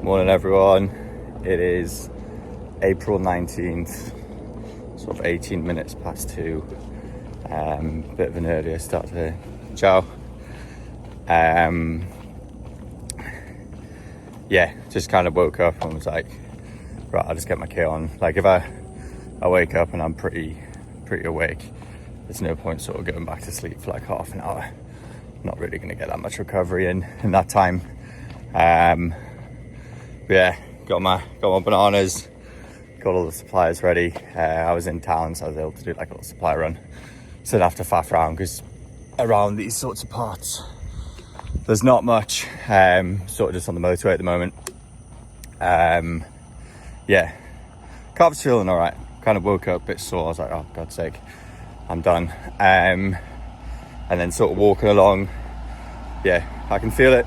Morning everyone, it is April 19th, sort of 18 minutes past 2, bit of an earlier start today. Ciao. Just kind of woke up and was like, right, I'll just get my kit on. Like if I wake up and I'm pretty awake, there's no point sort of going back to sleep for like half an hour. Not really going to get that much recovery in that time. Got my bananas, got all the supplies ready. I was in town, so I was able to do like a little supply run. So I'd have to faff around because around these sorts of parts there's not much, sort of just on the motorway at the moment. Calves feeling all right. Kind of woke up a bit sore. I was like, oh God's sake, I'm done. And then sort of walking along, I can feel it.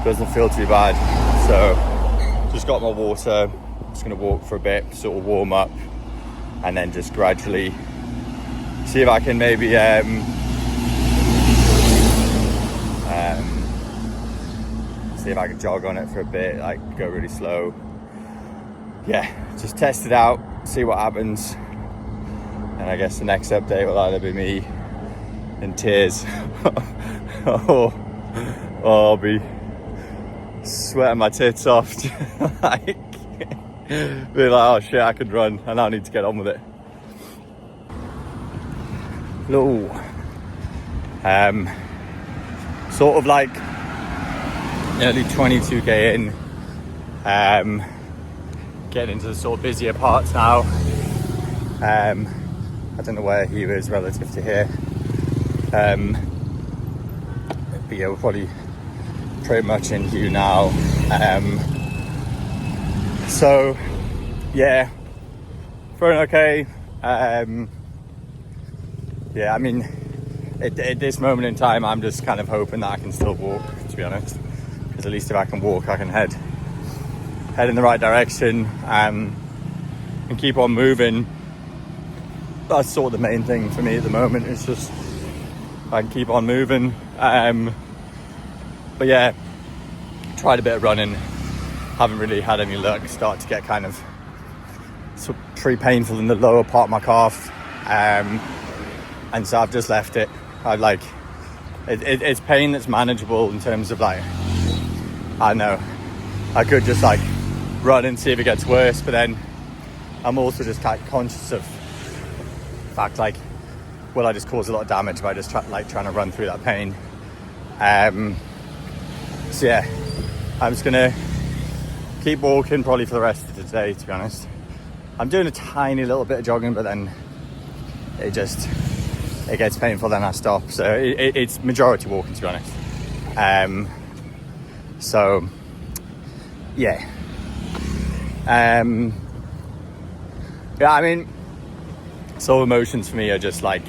Doesn't feel too bad. So just got my water. Just gonna walk for a bit, sort of warm up, and then just gradually see if I can maybe see if I can jog on it for a bit, like go really slow. Just test it out, see what happens. And I guess the next update will either be me in tears or I'll be sweating my tits off. Like, be like, oh shit, I could run and I need to get on with it. Hello. Sort of like nearly 22k in, getting into the sort of busier parts now. I don't know where he is relative to here, but we're probably pretty much in Hugh now. Feeling okay. I mean, at this moment in time, I'm just kind of hoping that I can still walk, to be honest, because at least if I can walk, I can head in the right direction, and keep on moving. That's sort of the main thing for me at the moment. It's just I can keep on moving. Tried a bit of running, haven't really had any luck. Start to get kind of sort of pretty painful in the lower part of my calf, and so I've just left it. It's pain that's manageable in terms of like, I don't know, I could just like run and see if it gets worse, but then I'm also just kind of conscious of the fact, like, will I just cause a lot of damage by just trying to run through that pain? I'm just gonna keep walking probably for the rest of the day, to be honest. I'm doing a tiny little bit of jogging, but then it gets painful, then I stop. So it's majority walking, to be honest. I mean, so emotions for me are just like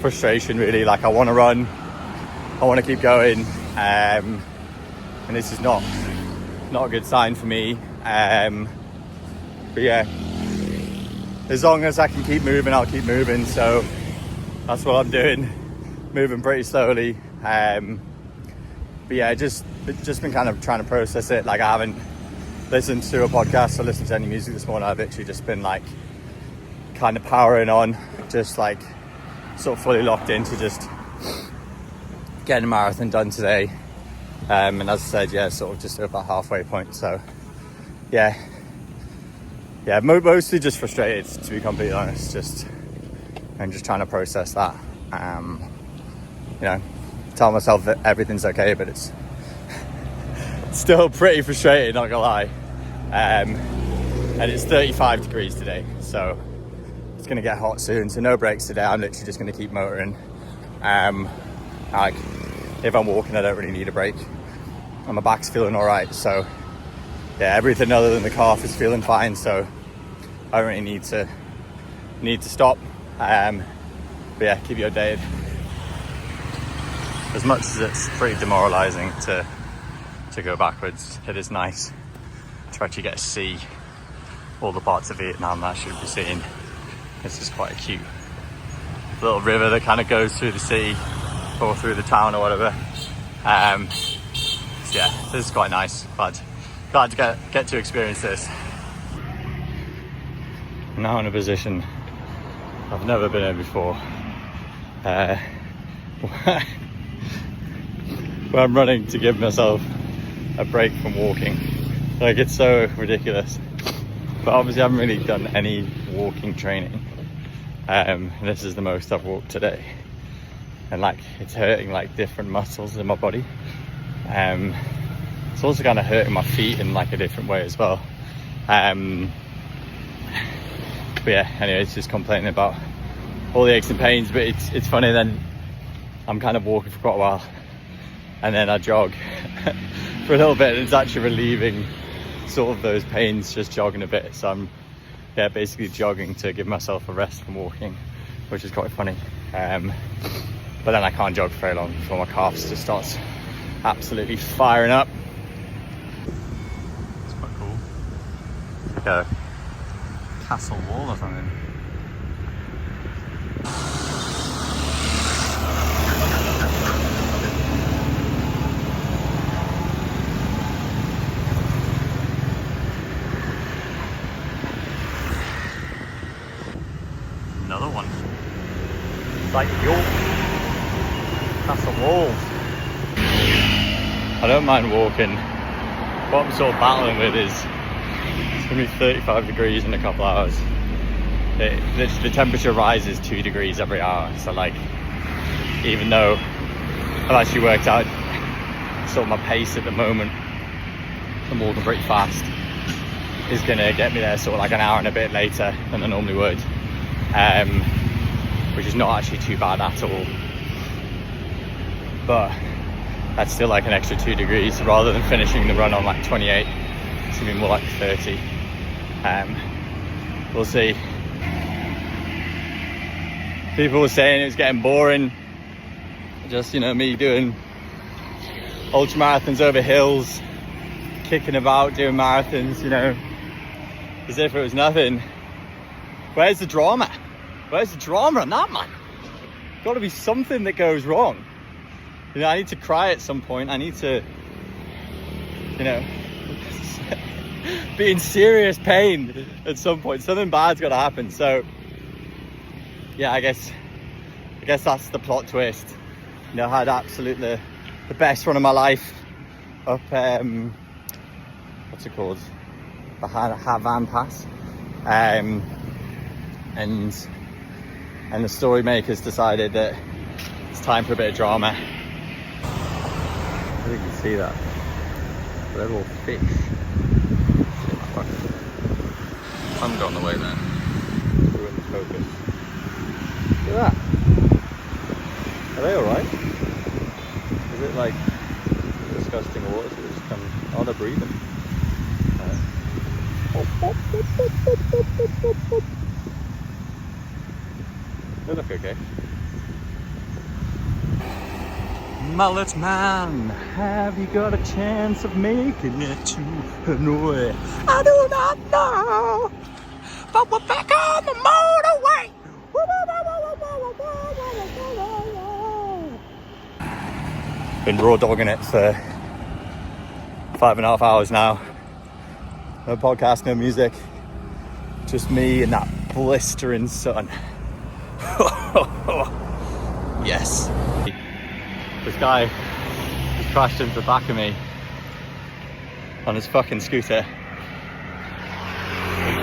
frustration, really. Like I want to run, I want to keep going, and this is not a good sign for me. As long as I can keep moving, I'll keep moving. So that's what I'm doing, moving pretty slowly. Just been kind of trying to process it. Like I haven't listened to a podcast or listened to any music this morning. I've literally just been like kind of powering on, just like sort of fully locked into just getting a marathon done today. And as I said, sort of just about halfway point. So mostly just frustrated, to be completely honest. I'm just trying to process that. Tell myself that everything's okay, but it's still pretty frustrating, not gonna lie. And it's 35 degrees today, so it's gonna get hot soon. So no breaks today. I'm literally just gonna keep motoring. Like if I'm walking, I don't really need a break, and my back's feeling all right. So everything other than the calf is feeling fine. So I don't really need to stop. Keep you updated. As much as it's pretty demoralising to go backwards, it is nice to actually get to see all the parts of Vietnam that I should be seeing. This is quite a cute little river that kind of goes through the city or through the town or whatever. This is quite nice. But glad to get to experience this. I'm now in a position I've never been in before, where I'm running to give myself a break from walking. Like, it's so ridiculous, but obviously I haven't really done any walking training. This is the most I've walked today, and like, it's hurting like different muscles in my body. It's also kind of hurting my feet in like a different way as well. But yeah, anyway, it's just complaining about all the aches and pains. But it's funny, then I'm kind of walking for quite a while, and then I jog for a little bit, and it's actually relieving sort of those pains, just jogging a bit. So I'm basically jogging to give myself a rest from walking, which is quite funny. But then I can't jog for very long before my calves just starts absolutely firing up. It's quite cool. It's like a castle wall or something. Another one. It's like York castle walls. I don't mind walking. What I'm sort of battling with is it's going to be 35 degrees in a couple hours. The temperature rises 2 degrees every hour. So like, even though I've actually worked out sort of my pace at the moment, I'm walking pretty fast, is going to get me there sort of like an hour and a bit later than I normally would. Which is not actually too bad at all, but that's still like an extra 2 degrees. Rather than finishing the run on like 28, it's gonna be more like 30. We'll see. People were saying it was getting boring, just, you know, me doing ultra marathons over hills, kicking about, doing marathons, you know, as if it was nothing. Where's the drama? Where's the drama on that, man? Got to be something that goes wrong. You know, I need to cry at some point. I need to, you know, be in serious pain at some point. Something bad's got to happen. So, yeah, I guess that's the plot twist. You know, I had absolutely the best run of my life up, what's it called? The Havan Pass. And the story makers decided that it's time for a bit of drama. I think you can see that. They're all fish. I'm going the way there. Ruin the focus. Look at that. Are they alright? Is it like disgusting water that just come? Oh, they're breathing. They look okay. Mullet man, have you got a chance of making it to Hanoi? I do not know, but we're back on the motorway. Been raw dogging it for 5.5 hours now. No podcast, no music, just me and that blistering sun. Yes. This guy just crashed into the back of me on his fucking scooter. He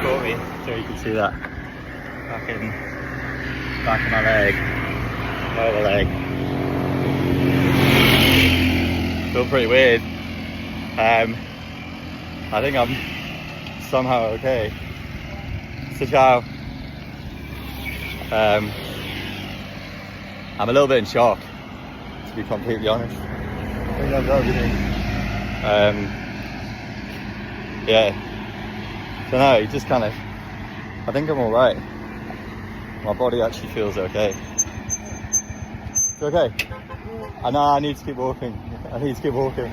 caught me, so you can see that fucking back of my leg, lower leg. Feel pretty weird. I think I'm somehow okay. So ciao. I'm a little bit in shock, to be completely honest. I think that's everything. Yeah. So no, just kind of, I think I'm alright. My body actually feels okay. It's okay. I know I need to keep walking. I need to keep walking.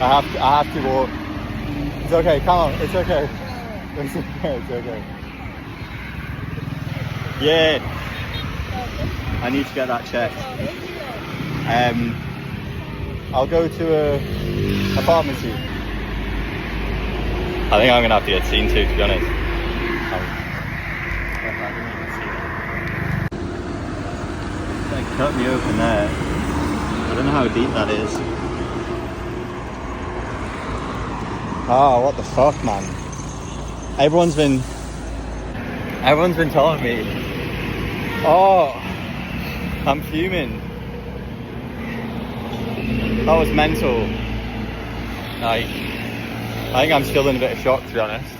I have to walk. It's okay, come on, it's okay. It's okay, it's okay. Yeah. I need to get that checked. I'll go to a pharmacy. I think I'm gonna have to get seen to be honest. Like cut me open there. I don't know how deep that is. Oh, what the fuck, man. Everyone's been telling me. Oh, I'm fuming. That was mental. Like, I think I'm still in a bit of shock, to be honest.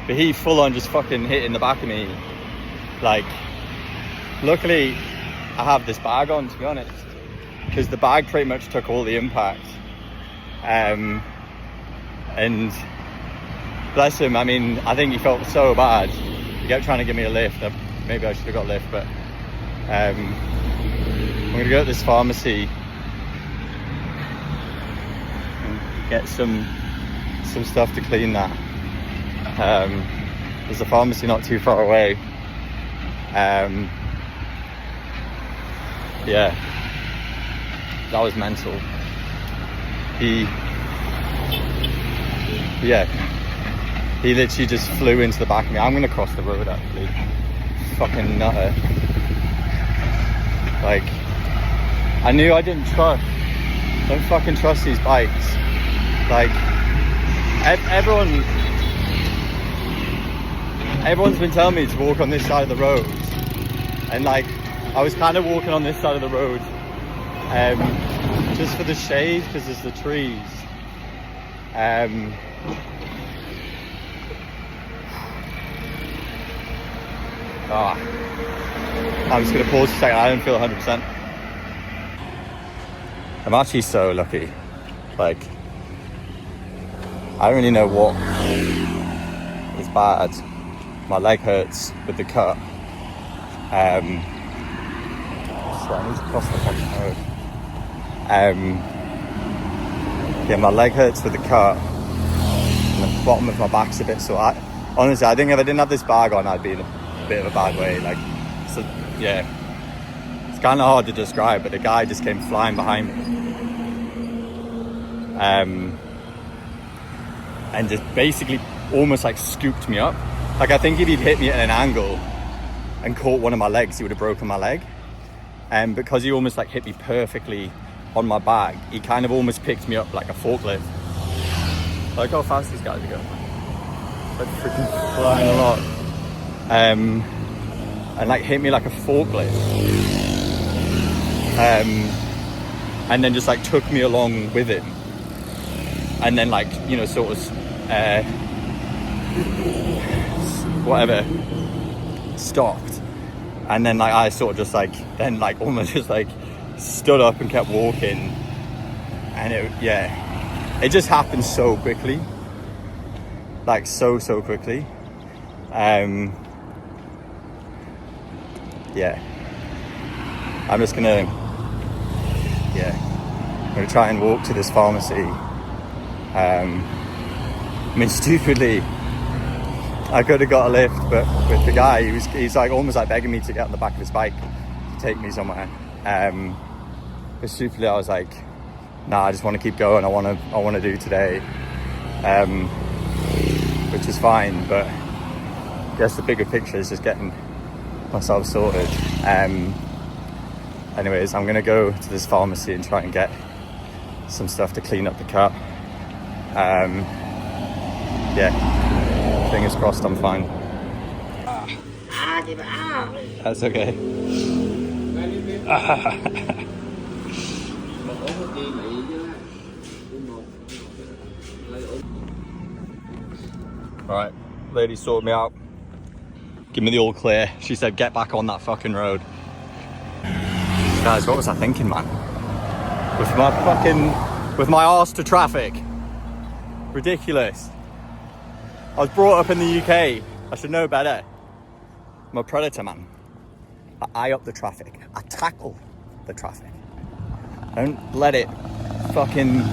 But he full on just fucking hit in the back of me. Like, luckily I have this bag on, to be honest, because the bag pretty much took all the impact. And bless him, I mean, I think he felt so bad. He kept trying to give me a lift. Maybe I should have got a lift, but I'm gonna go to this pharmacy and get some stuff to clean that. There's a pharmacy not too far away. Yeah, that was mental. He literally just flew into the back of me. I'm gonna cross the road actually. Fucking nutter. Like, I knew I didn't trust. Don't fucking trust these bikes. Like, everyone's been telling me to walk on this side of the road, and like, I was kind of walking on this side of the road, just for the shade, because there's the trees. I'm just gonna pause for a second. I don't feel 100%. I'm actually so lucky. Like, I don't really know what is bad. My leg hurts with the cut. So I need to cross the fucking road. Yeah, my leg hurts with the cut. And the bottom of my back's a bit sore. Honestly, I think if I didn't have this bag on, I'd be in a bit of a bad way. Like, so yeah, it's kind of hard to describe, but the guy just came flying behind me. And just basically almost like scooped me up. Like, I think if he'd hit me at an angle and caught one of my legs, he would have broken my leg. And because he almost like hit me perfectly on my back, he kind of almost picked me up like a forklift. Like how fast these guys are going. Like freaking flying a lot. And like hit me like a forklift. And then just like took me along with him. And then like, you know, sort of whatever, stopped. And then like I sort of just like, then like almost just like stood up and kept walking. And it just happened so quickly. Like so quickly. Yeah. I'm just gonna try and walk to this pharmacy. I mean, stupidly, I could have got a lift, but with the guy, he's like almost like begging me to get on the back of his bike to take me somewhere. But stupidly, I was like, nah, I just want to keep going. I want to do today, which is fine. But I guess the bigger picture is just getting myself sorted. Anyways, I'm gonna go to this pharmacy and try and get some stuff to clean up the cut. Fingers crossed I'm fine. That's okay. Alright, lady sorted me out. Give me the all clear. She said get back on that fucking road. Guys, what was I thinking, man? With my arse to traffic. Ridiculous. I was brought up in the UK. I should know better. I'm a predator, man. I eye up the traffic. I tackle the traffic. I don't let it fucking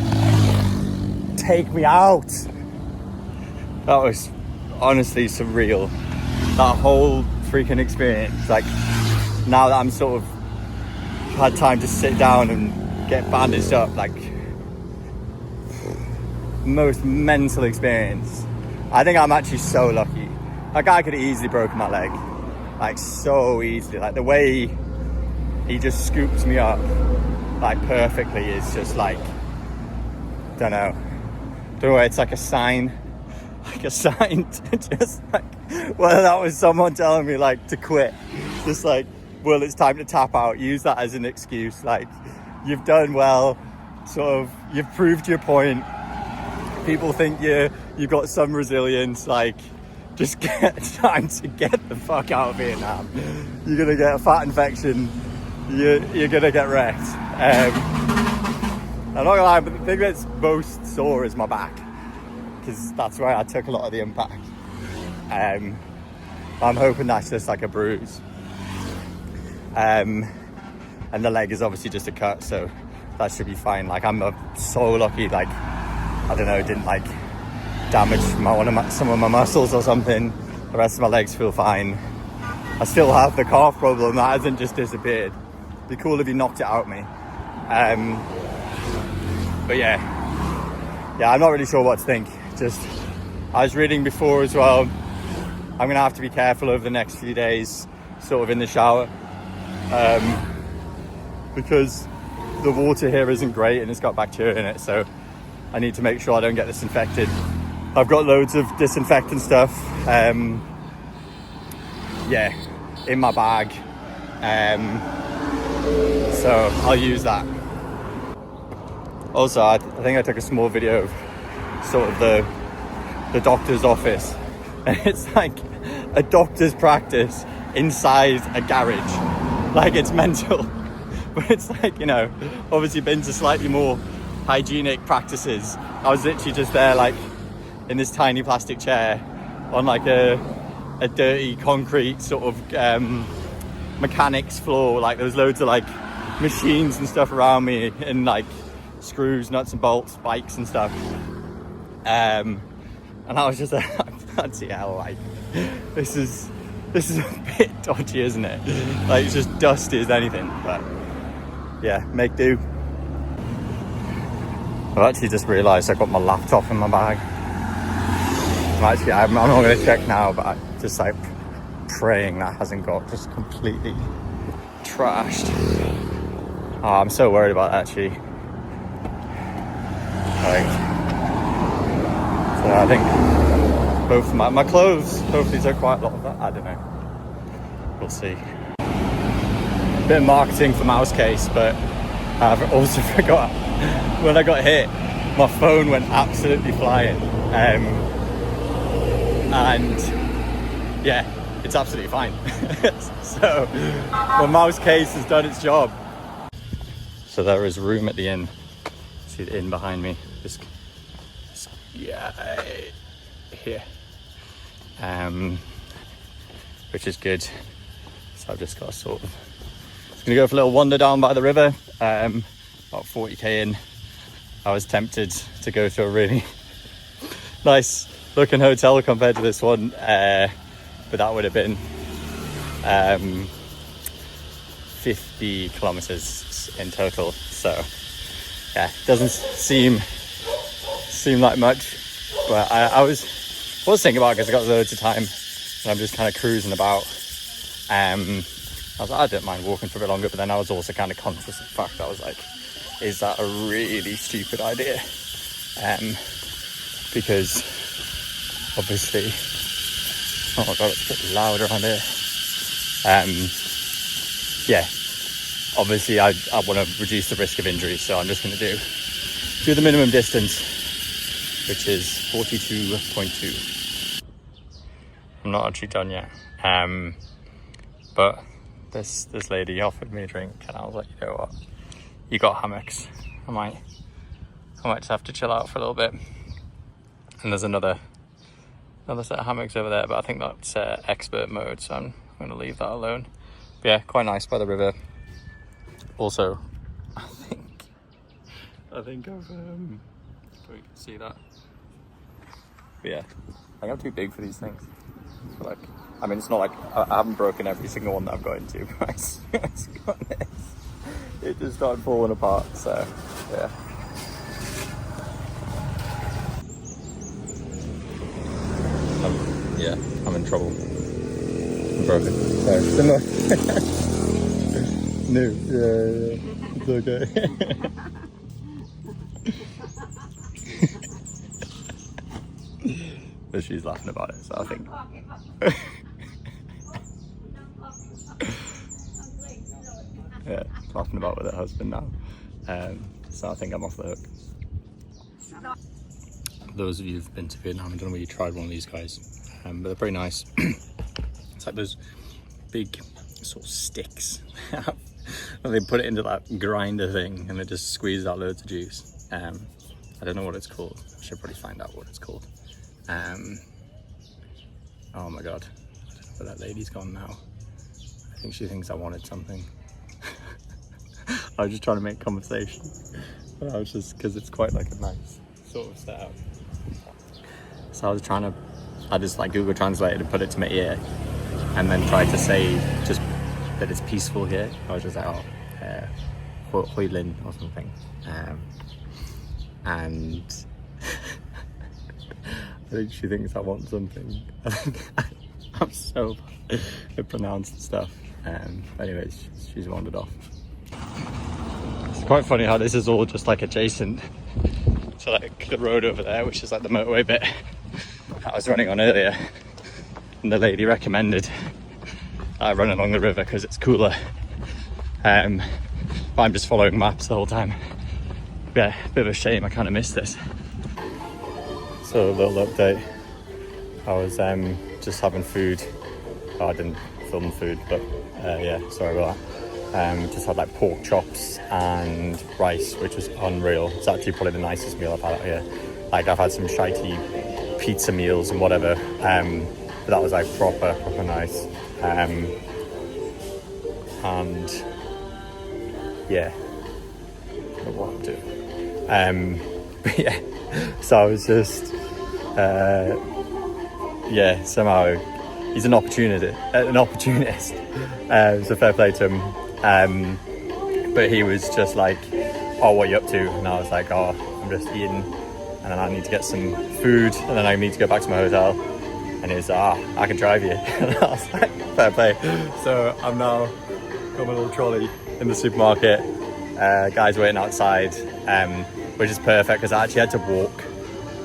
take me out. That was honestly surreal. That whole freaking experience. Like, now that I'm sort of had time to sit down and get bandaged up, like, most mental experience. I think I'm actually so lucky. That guy could have easily broken my leg, like so easily. Like the way he just scoops me up like perfectly is just like, don't know, it's like a sign to just like, well, that was someone telling me like to quit, just like, well, it's time to tap out. Use that as an excuse. Like, you've done well, sort of, you've proved your point. People think you've got some resilience. Like, just time to get the fuck out of Vietnam. You're gonna get a fat infection. You're gonna get wrecked. I'm not gonna lie, but the thing that's most sore is my back, because that's where I took a lot of the impact. I'm hoping that's just like a bruise. And the leg is obviously just a cut, so that should be fine. Like, I'm so lucky, like, I don't know, didn't like damage some of my muscles or something. The rest of my legs feel fine. I still have the calf problem, that hasn't just disappeared. It'd be cool if he knocked it out of me. But yeah, I'm not really sure what to think. Just, I was reading before as well, I'm gonna have to be careful over the next few days, sort of in the shower, because the water here isn't great and it's got bacteria in it, so I need to make sure I don't get disinfected. I've got loads of disinfectant stuff, in my bag, so I'll use that. Also, I think I took a small video of sort of the doctor's office, and it's like a doctor's practice inside a garage. Like, it's mental. But it's like, you know, obviously been to slightly more hygienic practices. I was literally just there, like, in this tiny plastic chair on like a dirty concrete sort of mechanics floor. Like, there was loads of like machines and stuff around me, and like screws, nuts and bolts, spikes and stuff. And I was just like, bloody hell, like, this is a bit dodgy, isn't it? Like, it's just dusty as anything, but yeah, make do. I've actually just realised I got my laptop in my bag. I'm not going to check now, but I'm just like praying that hasn't got just completely trashed. Oh, I'm so worried about that, actually. Like, so I think both my clothes hopefully took quite a lot of that. I don't know. We'll see. Bit of marketing for mouse case, but I've also forgot when I got hit, my phone went absolutely flying. And yeah, it's absolutely fine. So my mouse case has done its job. So there is room at the inn. See the inn behind me? Here. Which is good. So I've just got a I'm gonna go for a little wander down by the river. About 40k in. I was tempted to go to a really nice looking hotel compared to this one, but that would have been 50 kilometers in total. So yeah, doesn't seem like much, but I was thinking about it because I got loads of time and I'm just kind of cruising about. I was like, I don't mind walking for a bit longer, but then I was also kind of conscious of the fact that I was like, is that a really stupid idea? Because obviously, oh my god, it's a bit loud around here. Yeah, obviously I want to reduce the risk of injury, so I'm just going to do the minimum distance, which is 42.2. I'm not actually done yet, but this lady offered me a drink, and I was like, you know what, you got hammocks, I might just have to chill out for a little bit. And there's another set of hammocks over there, but I think that's expert mode, so I'm going to leave that alone. But yeah, quite nice by the river. Also, I think I've if you can see that. But yeah, I think I'm too big for these things. But like, I mean, it's not like I haven't broken every single one that I've got into, but it just started falling apart. So yeah. broken. Sorry. No. Yeah. It's okay. But she's laughing about it, so I think. Yeah, laughing about with her husband now. So I think I'm off the hook. Those of you who've been to Vietnam, I don't know whether you tried one of these guys, but they're pretty nice. It's like those big sort of sticks. And they put it into that grinder thing and it just squeezes out loads of juice. I don't know what it's called. I should probably find out what it's called. Oh my god, I don't know where that lady's gone now. I think she thinks I wanted something. I was just trying to make conversation. But I was just, because it's quite like a nice sort of setup. So I just like Google Translated and put it to my ear and then tried to say just that it's peaceful here. I was just like, Hoi Lin or something. And I think she thinks I want something. I think I'm so bad at pronouncing stuff. Anyways, she's wandered off. It's quite funny how this is all just like adjacent to like the road over there, which is like the motorway bit I was running on earlier. And the lady recommended I run along the river because it's cooler. But I'm just following maps the whole time. Yeah, a bit of a shame I kind of missed this. So a little update. I was just having food. Oh, I didn't film food, but yeah, sorry about that. Just had like pork chops and rice, which was unreal. It's actually probably the nicest meal I've had out here. Like I've had some shitey pizza meals and whatever, but that was like proper nice. And yeah, I don't know what I'm doing. But yeah, so I was just yeah, somehow he's an opportunist. So fair play to him. But he was just like, "Oh, what are you up to?" And I was like, "Oh, I'm just eating, and then I need to get some food, and then I need to go back to my hotel." And he was like, "I can drive you." And I was like, "Fair play." So I'm now got my little trolley in the supermarket. Guys waiting outside, which is perfect because I actually had to walk.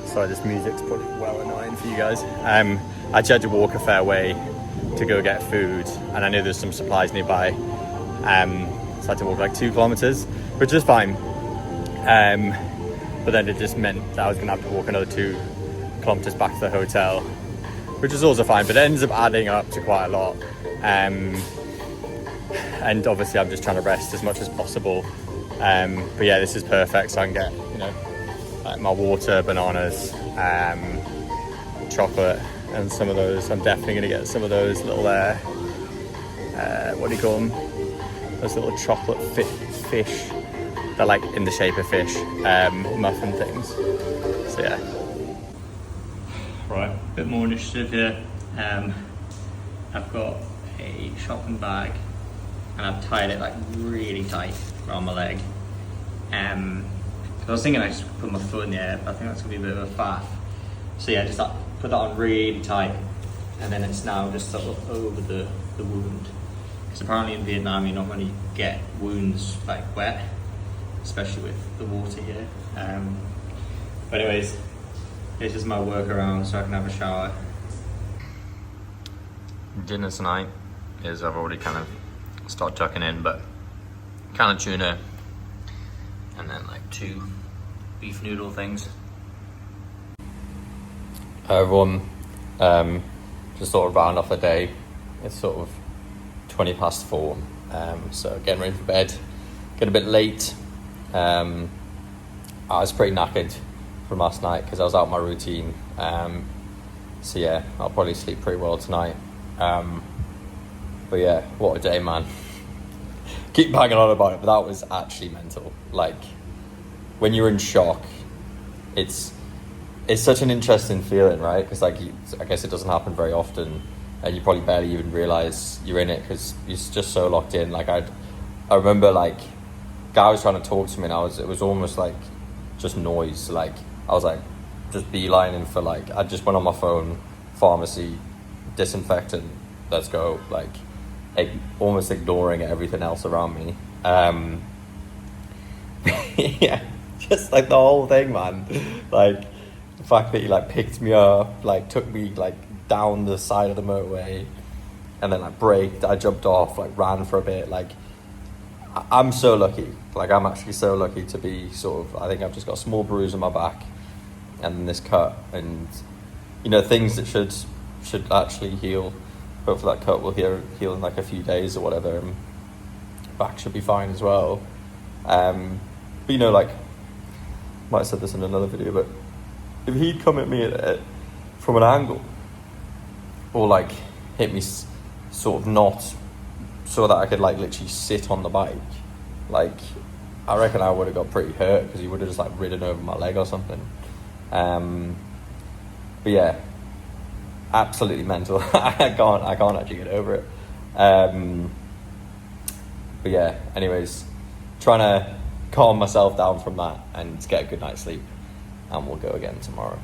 Sorry, this music's probably well annoying for you guys. I actually had to walk a fair way to go get food, and I knew there's some supplies nearby. So I had to walk like 2 kilometers, which is fine. But then it just meant that I was going to have to walk another 2 kilometers back to the hotel, which is also fine, but it ends up adding up to quite a lot. And obviously I'm just trying to rest as much as possible. But yeah, this is perfect, so I can get, you know, like my water, bananas, chocolate, and some of those. I'm definitely going to get some of those little, what do you call them? Those little chocolate fish. They're like in the shape of fish, muffin things. So yeah. Right, a bit more initiative here. I've got a shopping bag and I've tied it like really tight around my leg. I was thinking I just put my foot in the air, but I think that's gonna be a bit of a faff. So yeah, just put that on really tight, and then it's now just sort of over the wound. Because apparently in Vietnam you're not going to get wounds like wet, especially with the water here. But anyways, this is my workaround so I can have a shower. Dinner tonight is, I've already kind of started tucking in, but can of tuna and then like 2 beef noodle things. Hi everyone, just sort of round off the day. It's sort of 4:20, so getting ready for bed. Getting a bit late. I was pretty knackered from last night because I was out of my routine. So yeah, I'll probably sleep pretty well tonight. But yeah, what a day, man. Keep banging on about it, but that was actually mental. Like, when you're in shock, it's such an interesting feeling, right? Because like, I guess it doesn't happen very often, and you probably barely even realize you're in it because you're just so locked in. Like I remember like, guy was trying to talk to me, and it was almost like just noise. Like I was like just beelining for like, I just went on my phone, pharmacy, disinfectant, let's go, like almost ignoring everything else around me. Yeah, just like the whole thing, man. Like the fact that he like picked me up, like took me like down the side of the motorway, and then like braked. I jumped off, like ran for a bit. Like I'm so lucky. Like I'm actually so lucky to be sort of. I think I've just got a small bruise on my back, and then this cut, and you know, things that should actually heal. Hopefully that cut will heal in like a few days or whatever, and back should be fine as well. But you know, like, might have said this in another video, but if he'd come at me from an angle, or like hit me sort of not so that I could like literally sit on the bike, like I reckon I would have got pretty hurt, because he would have just like ridden over my leg or something. But yeah, absolutely mental. I can't actually get over it. But yeah, anyways, trying to calm myself down from that and get a good night's sleep, and we'll go again tomorrow.